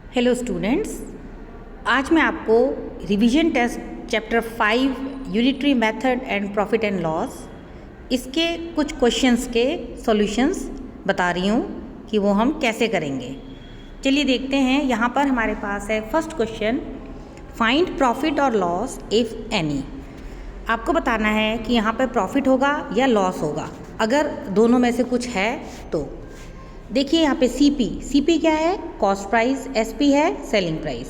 Hello students, आज मैं आपको revision test chapter 5 unitary method and profit and loss इसके कुछ क्वेश्चंस के सॉल्यूशंस बता रही हूँ कि वो हम कैसे करेंगे। चलिए देखते हैं। यहाँ पर हमारे पास है फर्स्ट क्वेश्चन, फाइंड प्रॉफिट और लॉस इफ़ एनी। आपको बताना है कि यहाँ पर प्रॉफिट होगा या लॉस होगा। अगर दोनों में से कुछ है तो देखिए यहाँ पे सीपी क्या है? Cost price. एसपी है सेलिंग प्राइस।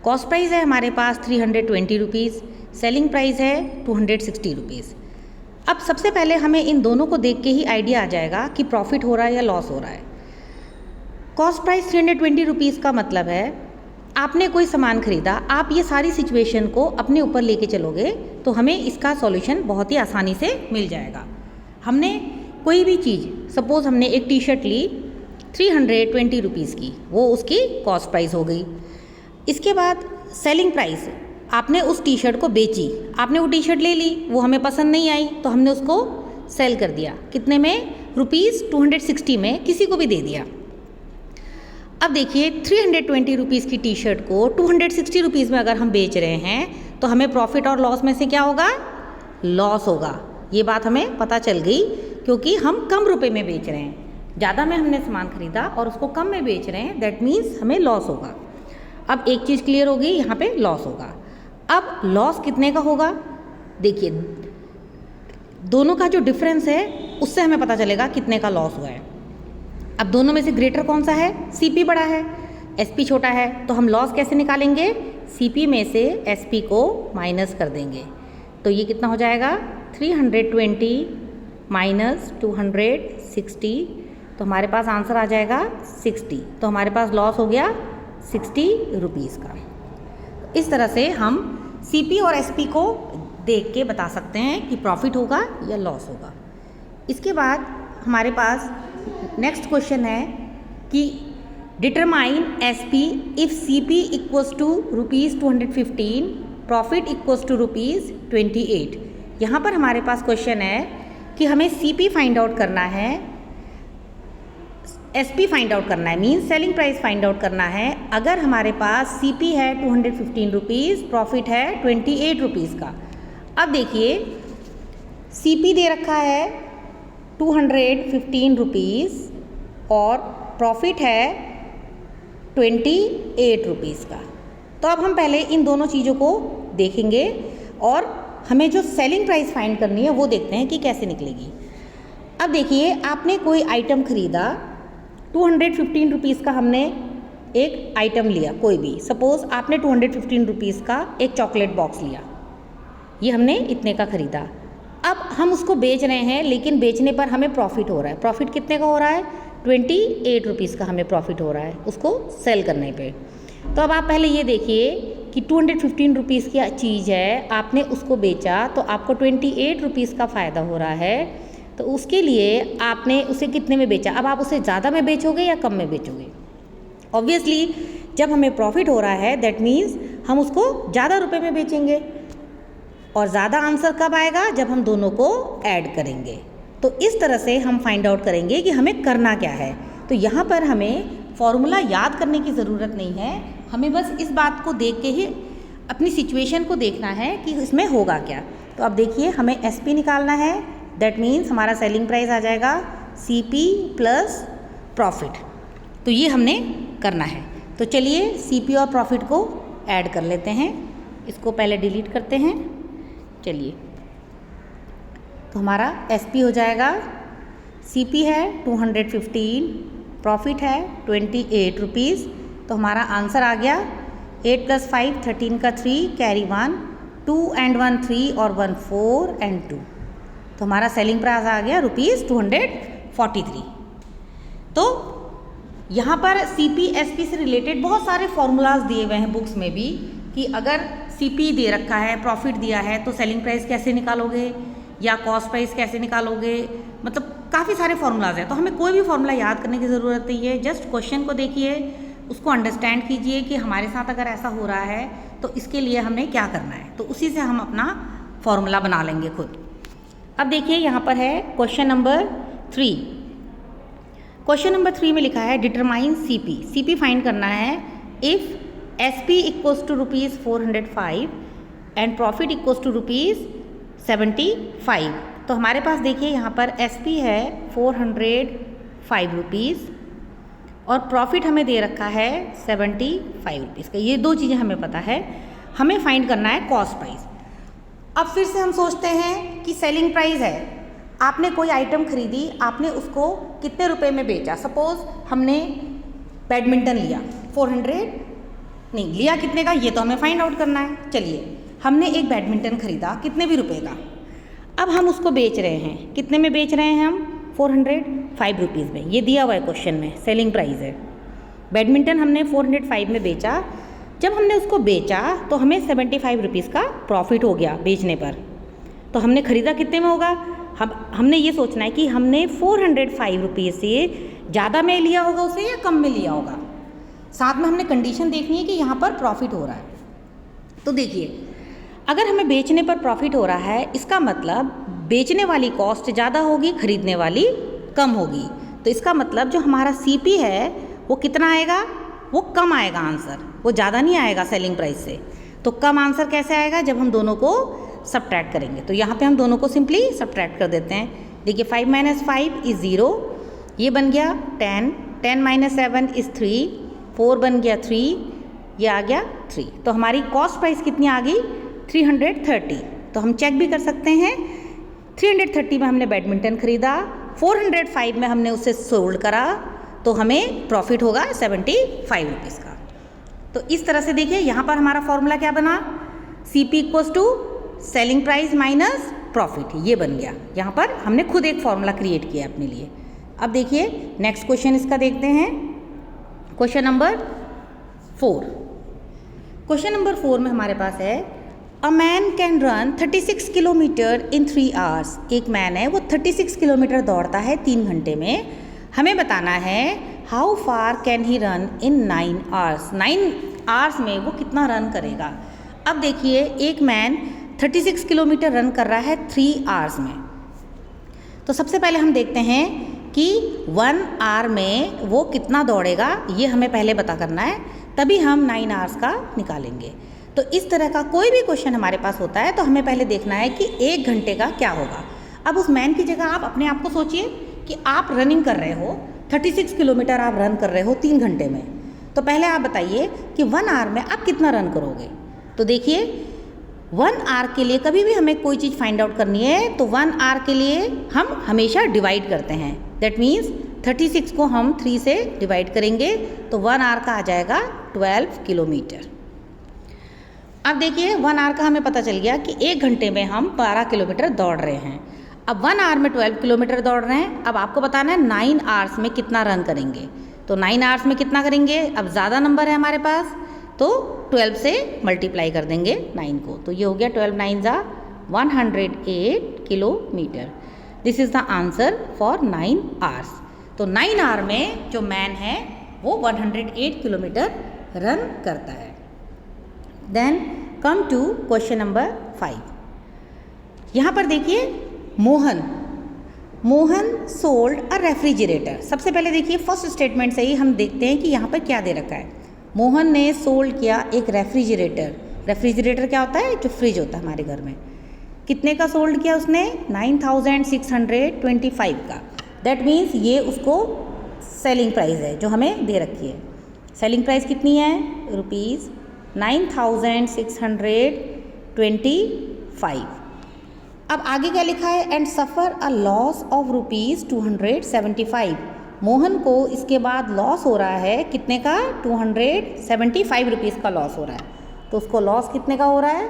कॉस्ट प्राइस है हमारे पास 320 रुपीज़, सेलिंग प्राइस है 260 रुपीज़। अब सबसे पहले हमें इन दोनों को देख के ही आइडिया आ जाएगा कि प्रॉफिट हो रहा है या लॉस हो रहा है। कॉस्ट प्राइस 320 रुपीज़ का मतलब है आपने कोई सामान खरीदा, आप ये सारी सिचुएशन को अपने ऊपर लेके चलोगे तो हमें इसका सॉल्यूशन बहुत ही आसानी से मिल जाएगा। हमने कोई भी चीज़, सपोज़ हमने एक टी शर्ट ली 320 रुपीज़ की, वो उसकी कॉस्ट प्राइस हो गई। इसके बाद सेलिंग प्राइस, आपने उस टी शर्ट को बेची, आपने वो टी शर्ट ले ली, वो हमें पसंद नहीं आई तो हमने उसको सेल कर दिया। कितने में? ₹260 में किसी को भी दे दिया। अब देखिए 320 रुपीज़ की टी शर्ट को 260 रुपीज़ में अगर हम बेच रहे हैं तो हमें प्रॉफिट और लॉस में से क्या होगा? लॉस होगा। ये बात हमें पता चल गई क्योंकि हम कम रुपए में बेच रहे हैं। ज़्यादा में हमने सामान खरीदा और उसको कम में बेच रहे हैं, दैट मीन्स हमें लॉस होगा। अब एक चीज़ क्लियर होगी, यहाँ पे लॉस होगा। अब लॉस कितने का होगा? देखिए दोनों का जो डिफरेंस है उससे हमें पता चलेगा कितने का लॉस हुआ है। अब दोनों में से ग्रेटर कौन सा है? सीपी बड़ा है, एसपी छोटा है, तो हम लॉस कैसे निकालेंगे? सीपी में से एसपी को माइनस कर देंगे। तो ये कितना हो जाएगा? 320 माइनस 260, तो हमारे पास आंसर आ जाएगा 60। तो हमारे पास लॉस हो गया 60 रुपीज़ का। इस तरह से हम सीपी और एसपी को देख के बता सकते हैं कि प्रॉफिट होगा या लॉस होगा। इसके बाद हमारे पास नेक्स्ट क्वेश्चन है कि determine SP if CP equals to ₹215, profit equals to ₹28। यहाँ पर हमारे पास क्वेश्चन है कि हमें सीपी फाइंड आउट करना है, एसपी फाइंड आउट करना है, means selling price find out करना है। अगर हमारे पास सीपी है 215 रुपीज़, प्रॉफिट है 28 रुपीज़ का। अब देखिए सीपी दे रखा है 215 रुपीज़ और प्रॉफिट है 28 रुपीज़ का। तो अब हम पहले इन दोनों चीज़ों को देखेंगे और हमें जो सेलिंग प्राइस फाइंड करनी है वो देखते हैं कि कैसे निकलेगी। अब देखिए आपने कोई आइटम खरीदा, 215 रुपीज़ का हमने एक आइटम लिया, कोई भी, सपोज़ आपने 215 रुपीज़ का एक चॉकलेट बॉक्स लिया, ये हमने इतने का ख़रीदा। अब हम उसको बेच रहे हैं, लेकिन बेचने पर हमें प्रॉफिट हो रहा है। प्रॉफिट कितने का हो रहा है? 28 रुपीज़ का हमें प्रॉफिट हो रहा है उसको सेल करने पे। तो अब आप पहले ये देखिए कि 215 रुपीज़ की चीज़ है, आपने उसको बेचा तो आपको 28 रुपीज़ का फ़ायदा हो रहा है। तो उसके लिए आपने उसे कितने में बेचा? अब आप उसे ज़्यादा में बेचोगे या कम में बेचोगे? ऑब्वियसली जब हमें प्रॉफिट हो रहा है दैट मीन्स हम उसको ज़्यादा रुपए में बेचेंगे। और ज़्यादा आंसर कब आएगा? जब हम दोनों को ऐड करेंगे। तो इस तरह से हम फाइंड आउट करेंगे कि हमें करना क्या है। तो यहाँ पर हमें फॉर्मूला याद करने की ज़रूरत नहीं है, हमें बस इस बात को देख के ही अपनी सिचुएशन को देखना है कि इसमें होगा क्या। तो अब देखिए हमें एसपी निकालना है, दैट मीन्स हमारा सेलिंग प्राइस आ जाएगा सीपी प्लस प्रॉफिट। तो ये हमने करना है। तो चलिए सीपी और प्रॉफिट को ऐड कर लेते हैं। इसको पहले डिलीट करते हैं। चलिए, तो हमारा एसपी हो जाएगा, सीपी है 215, प्रॉफिट है 28 रुपीज़। तो हमारा आंसर आ गया 8 + 5 13 का 3 कैरी 1 2 and 1 3 और 1 4 and 2। तो हमारा सेलिंग प्राइस आ गया ₹243। तो यहाँ पर सीपी एसपी से रिलेटेड बहुत सारे फॉर्मूलाज दिए हुए हैं बुक्स में भी कि अगर सीपी दे रखा है, प्रॉफिट दिया है, तो सेलिंग प्राइस कैसे निकालोगे या कॉस्ट प्राइस कैसे निकालोगे, मतलब काफ़ी सारे फॉर्मूलाज हैं। तो हमें कोई भी फॉर्मूला याद करने की ज़रूरत नहीं है, जस्ट क्वेश्चन को देखिए, उसको अंडरस्टैंड कीजिए कि हमारे साथ अगर ऐसा हो रहा है तो इसके लिए हमें क्या करना है, तो उसी से हम अपना फॉर्मूला बना लेंगे खुद। अब देखिए यहाँ पर है क्वेश्चन नंबर 3। क्वेश्चन नंबर 3 में लिखा है डिटरमाइन सीपी। सीपी फाइंड करना है if S P equals to rupees 405 and profit equals to rupees 75, तो हमारे पास देखिए यहाँ पर एस पी है 405 रुपीज़ और प्रॉफिट हमें दे रखा है 75 रुपीज़ का। ये दो चीज़ें हमें पता है, हमें फाइंड करना है कॉस्ट प्राइस। अब फिर से हम सोचते हैं कि सेलिंग प्राइस है, आपने कोई आइटम खरीदी, आपने उसको कितने रुपए में बेचा। सपोज़ हमने बैडमिंटन लिया 400, नहीं लिया कितने का ये तो हमें फाइंड आउट करना है। चलिए हमने एक बैडमिंटन खरीदा कितने भी रुपए का, अब हम उसको बेच रहे हैं, कितने में बेच रहे हैं हम, 405 रुपीज़ में। ये दिया हुआ है क्वेश्चन में, सेलिंग प्राइस है। बैडमिंटन हमने 405 में बेचा, जब हमने उसको बेचा तो हमें 75 रुपीज़ का प्रॉफिट हो गया बेचने पर। तो हमने ख़रीदा कितने में होगा, हमने ये सोचना है कि हमने 405 रुपीज़ से ज़्यादा में लिया होगा उसे या कम में लिया होगा। साथ में हमने कंडीशन देखनी है कि यहाँ पर प्रॉफिट हो रहा है। तो देखिए अगर हमें बेचने पर प्रॉफिट हो रहा है, इसका मतलब बेचने वाली कॉस्ट ज़्यादा होगी, खरीदने वाली कम होगी। तो इसका मतलब जो हमारा सीपी है वो कितना आएगा, वो कम आएगा आंसर, वो ज़्यादा नहीं आएगा सेलिंग प्राइस से। तो कम आंसर कैसे आएगा, जब हम दोनों को सब्ट्रैक्ट करेंगे। तो यहाँ पे हम दोनों को सिंपली सब्ट्रैक्ट कर देते हैं। देखिए 5 - 5 इज़ 0, ये बन गया 10, 10 - 7 इज़ 3, 4 बन गया 3, ये आ गया 3। तो हमारी कॉस्ट प्राइस कितनी आ गई, 330। तो हम चेक भी कर सकते हैं, 330 में हमने बैडमिंटन खरीदा, 405 में हमने उसे सोल्ड करा, तो हमें प्रॉफिट होगा 75 रुपीज़ का। तो इस तरह से देखिए यहाँ पर हमारा फॉर्मूला क्या बना, C P equals to selling price minus profit, ये बन गया। यहाँ पर हमने खुद एक फॉर्मूला क्रिएट किया अपने लिए। अब देखिए नेक्स्ट क्वेश्चन इसका देखते हैं, क्वेश्चन नंबर 4। क्वेश्चन नंबर 4 में हमारे पास है a man can run 36 kilometre in 3 hours. एक मैन है वो 36 किलोमीटर दौड़ता है 3 घंटे में। हमें बताना है how far can he run in 9 hours. 9 hours में वो कितना रन करेगा। अब देखिए एक मैन 36 किलोमीटर रन कर रहा है 3 आवर्स में। तो सबसे पहले हम देखते हैं कि 1 आवर में वो कितना दौड़ेगा, ये हमें पहले पता करना है, तभी हम 9 आवर्स का निकालेंगे। तो इस तरह का कोई भी क्वेश्चन हमारे पास होता है तो हमें पहले देखना है कि 1 घंटे का क्या होगा। अब उस मैन की जगह आप अपने आप को सोचिए कि आप रनिंग कर रहे हो, 36 किलोमीटर आप रन कर रहे हो 3 घंटे में। तो पहले आप बताइए कि 1 आवर में आप कितना रन करोगे। तो देखिए 1 आवर के लिए कभी भी हमें कोई चीज़ फाइंड आउट करनी है तो 1 आवर के लिए हम हमेशा डिवाइड करते हैं। दैट मीन्स 36 को हम 3 से डिवाइड करेंगे तो 1 आवर का आ जाएगा 12 किलोमीटर। अब देखिए 1 आवर का हमें पता चल गया कि 1 घंटे में हम 12 किलोमीटर दौड़ रहे हैं। अब 1 आवर में 12 किलोमीटर दौड़ रहे हैं। अब आपको बताना है 9 आवर्स में कितना रन करेंगे। तो 9 आवर्स में कितना करेंगे, अब ज़्यादा नंबर है हमारे पास तो 12 से मल्टीप्लाई कर देंगे 9 को। तो ये हो गया 12 9 ज़ा 108 kilometre. This is the answer for 9 hours. तो 9 आवर में जो मैन है वो 108 किलोमीटर रन करता है। Then come to question number 5। यहाँ पर देखिए मोहन सोल्ड अ रेफ्रिजरेटर। सबसे पहले देखिए फर्स्ट स्टेटमेंट से ही हम देखते हैं कि यहाँ पर क्या दे रखा है। मोहन ने सोल्ड किया एक रेफ्रिजरेटर। रेफ्रिजरेटर क्या होता है, जो फ्रिज होता है हमारे घर में। कितने का सोल्ड किया उसने, 9625 का। दैट मीन्स ये उसको सेलिंग प्राइस है जो हमें दे रखी है। सेलिंग प्राइस कितनी है, रुपीज़ 9625। अब आगे क्या लिखा है, and suffer a loss of rupees 275। Mohan को इसके बाद लॉस हो रहा है कितने का, 275 रुपीज़ का लॉस हो रहा है। तो उसको लॉस कितने का हो रहा है,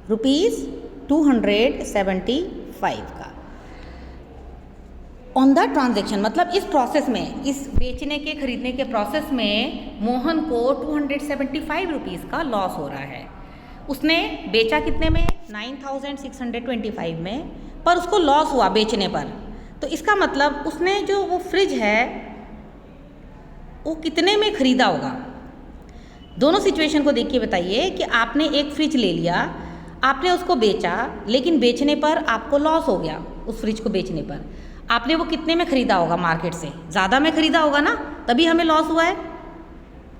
रुपीज़ 275 का। ऑन द ट्रांजेक्शन मतलब इस प्रोसेस में, इस बेचने के खरीदने के प्रोसेस में मोहन को 275 रुपीज़ का लॉस हो रहा है। उसने बेचा कितने में, 9625 में, पर उसको लॉस हुआ बेचने पर। तो इसका मतलब उसने जो वो फ्रिज है वो कितने में ख़रीदा होगा। दोनों सिचुएशन को देखिए, बताइए कि आपने एक फ्रिज ले लिया, आपने उसको बेचा, लेकिन बेचने पर आपको लॉस हो गया। उस फ्रिज को बेचने पर आपने वो कितने में ख़रीदा होगा, मार्केट से ज़्यादा में ख़रीदा होगा ना, तभी हमें लॉस हुआ है।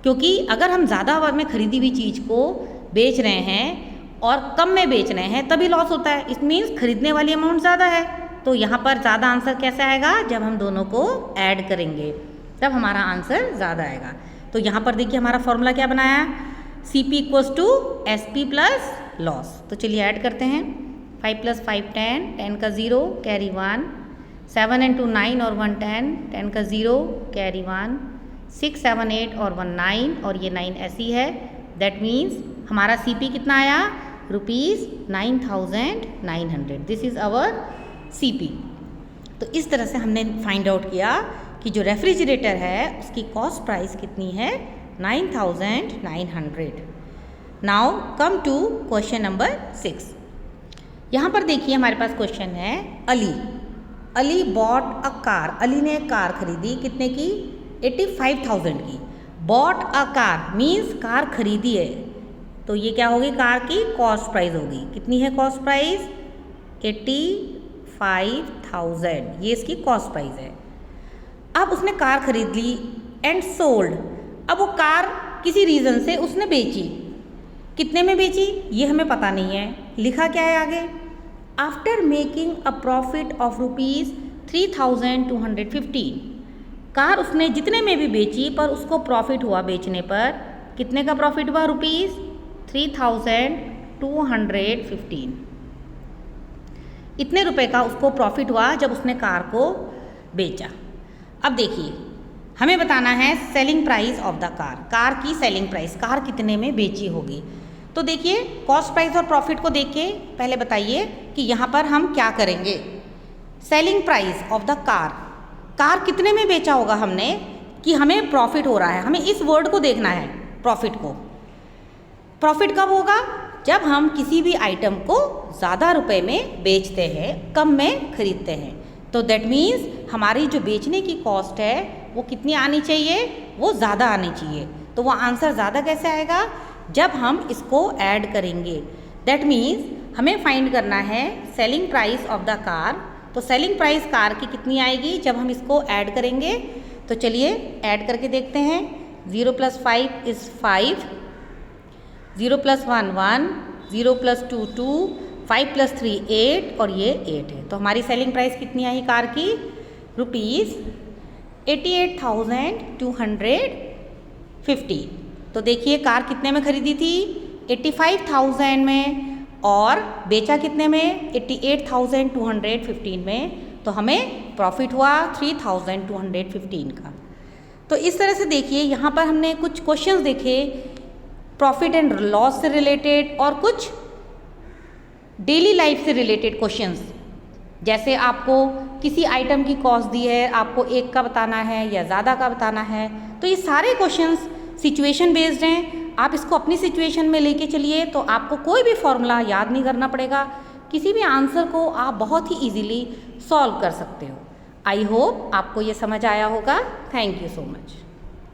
क्योंकि अगर हम ज़्यादा में खरीदी हुई चीज़ को बेच रहे हैं और कम में बेच रहे हैं तभी लॉस होता है। इट मीन्स खरीदने वाली अमाउंट ज़्यादा है, तो यहाँ पर ज़्यादा आंसर कैसे आएगा? जब हम दोनों को ऐड करेंगे तब हमारा आंसर ज़्यादा आएगा। तो यहाँ पर देखिए हमारा फॉर्मूला क्या बनाया, CP equals to SP plus loss. तो चलिए ऐड करते हैं। 5 + 5 10, 10 का 0 कैरी 1, 7 and 2 9 और 1 10, 10 का 0 कैरी 1, 6 7 8 और 1 9 और ये 9 ऐसी है। दैट मीन्स हमारा CP कितना आया? ₹9,900। This is our CP। तो इस तरह से हमने फाइंड आउट किया कि जो रेफ्रिजरेटर है उसकी कॉस्ट प्राइस कितनी है? 9,900। Now come to question number 6। यहाँ पर देखिए हमारे पास क्वेश्चन है Ali bought a car. Ali ने एक कार खरीदी, कितने की? 85,000 की। Bought a car means car खरीदी है, तो ये क्या होगी? कार की कॉस्ट प्राइस होगी। कितनी है कॉस्ट प्राइस? 85,000, ये इसकी कॉस्ट प्राइस है। अब उसने कार खरीद ली एंड सोल्ड। अब वो कार किसी रीज़न से उसने बेची। कितने में बेची ये हमें पता नहीं है। लिखा क्या है आगे? After making a profit of ₹3,215। Car उसने जितने में भी बेची पर उसको प्रॉफिट हुआ बेचने पर। कितने का प्रॉफिट हुआ? ₹3,215। इतने रुपए का उसको प्रॉफिट हुआ जब उसने कार को बेचा। अब देखिए हमें बताना है selling price of the car. Car की सेलिंग प्राइस, कार कितने में बेची होगी। तो देखिए कॉस्ट प्राइस और प्रॉफिट को देख के पहले बताइए कि यहाँ पर हम क्या करेंगे। Selling price of the car, car कितने में बेचा होगा हमने कि हमें प्रॉफिट हो रहा है। हमें इस वर्ड को देखना है, प्रॉफिट को। प्रॉफिट कब होगा? जब हम किसी भी आइटम को ज़्यादा रुपए में बेचते हैं, कम में खरीदते हैं। तो दैट मीन्स हमारी जो बेचने की कॉस्ट है वो कितनी आनी चाहिए? वो ज़्यादा आनी चाहिए। तो वो आंसर ज़्यादा कैसे आएगा? जब हम इसको ऐड करेंगे। दैट मीन्स हमें फाइंड करना है selling price of the car. तो सेलिंग प्राइस कार की कितनी आएगी जब हम इसको ऐड करेंगे? तो चलिए ऐड करके देखते हैं। 0 + 5 = 5, 0 + 1 1, 0 + 2 2, 5 + 3 8 और ये 8 है। तो हमारी सेलिंग प्राइस कितनी आई कार की? ₹88,250। तो देखिए कार कितने में खरीदी थी? 85,000 में, और बेचा कितने में? 88,215 में। तो हमें प्रॉफिट हुआ 3,215 का। तो इस तरह से देखिए यहाँ पर हमने कुछ क्वेश्चंस देखे प्रॉफिट एंड लॉस से रिलेटेड और कुछ डेली लाइफ से रिलेटेड क्वेश्चंस। जैसे आपको किसी आइटम की कॉस्ट दी है, आपको एक का बताना है या ज़्यादा का बताना है। तो ये सारे क्वेश्चंस सिचुएशन बेस्ड हैं। आप इसको अपनी सिचुएशन में लेके चलिए तो आपको कोई भी फॉर्मूला याद नहीं करना पड़ेगा। किसी भी आंसर को आप बहुत ही इजीली सॉल्व कर सकते हो। आई होप आपको ये समझ आया होगा। Thank you so much.